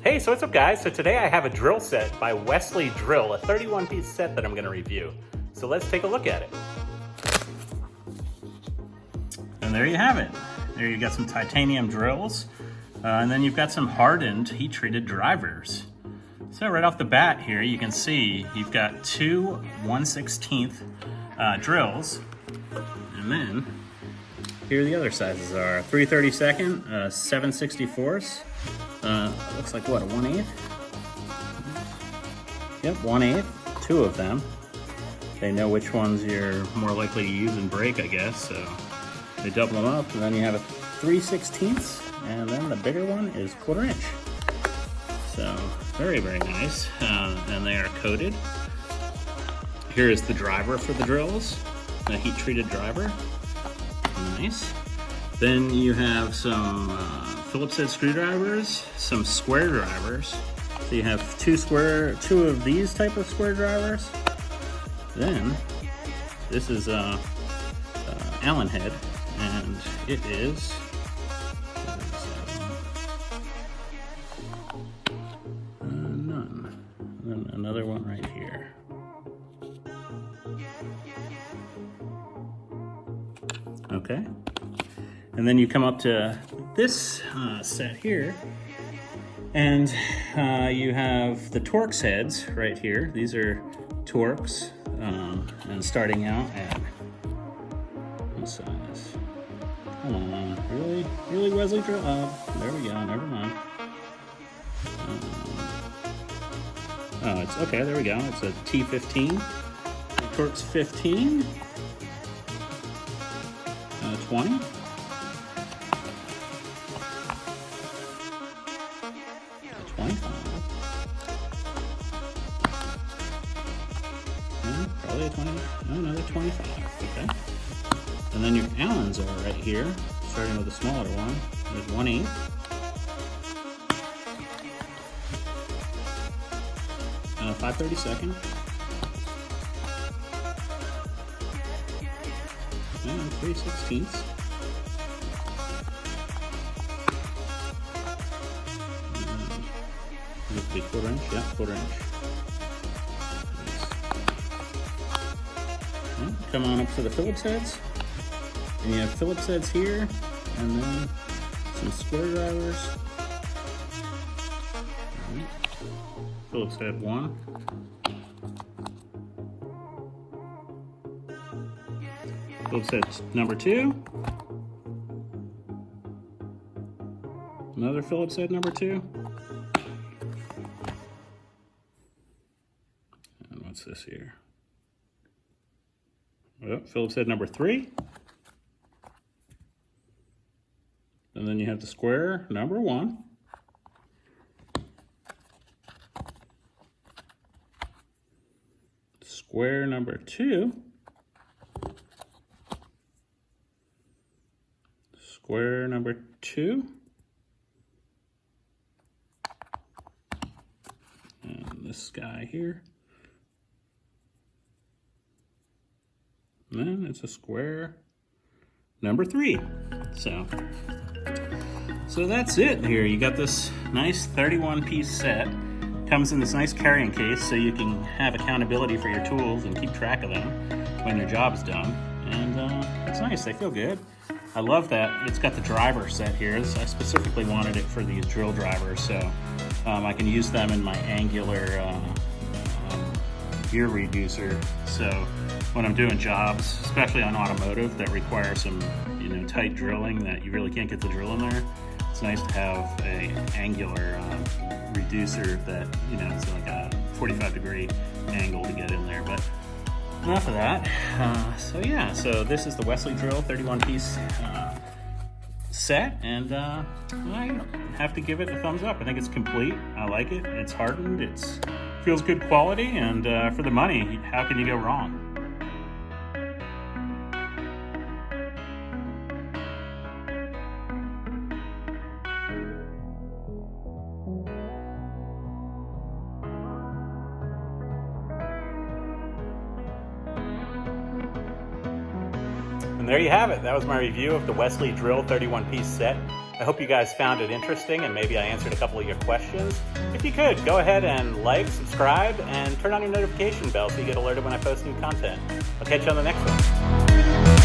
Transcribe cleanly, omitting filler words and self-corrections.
Hey, so what's up guys? So today I have a drill set by Wesley Drill, a 31-piece set that I'm gonna review. So let's take a look at it. And there you have it. There you got some titanium drills, and then you've got some hardened heat-treated drivers. So right off the bat here, you can see you've got two 1/16 drills, and then here the other sizes are 3/32, 7/64. Looks like what, a 1/8? Yep, 1/8, two of them. They know which ones you're more likely to use and break, I guess, so they double them up, and then you have a 3/16, and then the bigger one is 1/4 inch. So very, very nice, and they are coated. Here is the driver for the drills, a heat-treated driver. Nice. Then you have some Phillips Head screwdrivers, some square drivers. So you have two of these type of square drivers. Then this is Allen head, and it is none. And then another one right here. Okay. And then you come up to this set here, and you have the Torx heads right here. These are Torx, and starting out at what size? Come on, really Wesley Drill? There we go. Never mind. Oh, it's okay. There we go. It's a T15, Torx 15, 20. 25. Probably a 20. No, another 25. Okay. And then your Allens are right here, starting with a smaller one. There's 1/8. And a 5/32. And 3/16. The 1/4 inch, yeah, 1/4 inch. Nice. Come on up to the Phillips heads, and you have Phillips heads here, and then some square drivers. Right. Phillips head 1. Phillips head number 2. Another Phillips head number 2. What's this here? Well, Phillips head number 3. And then you have the square number 1. Square number 2. Square number 2. And this guy here. And then it's a square number 3. So that's it here. You got this nice 31-piece set. Comes in this nice carrying case so you can have accountability for your tools and keep track of them when your job's done. And it's nice, they feel good. I love that it's got the driver set here. I specifically wanted it for these drill drivers, so I can use them in my angular gear reducer. So when I'm doing jobs, especially on automotive that require some tight drilling that you really can't get the drill in there, it's nice to have a angular reducer that it's like a 45-degree angle to get in there. But enough of that. So this is the Wesley Drill 31-piece set, and I have to give it a thumbs up. I think it's complete. I like it. It's hardened. It feels good quality, and for the money, how can you go wrong? And there you have it. That was my review of the Wesley Drill 31-piece set. I hope you guys found it interesting and maybe I answered a couple of your questions. If you could, go ahead and like, subscribe, and turn on your notification bell so you get alerted when I post new content. I'll catch you on the next one.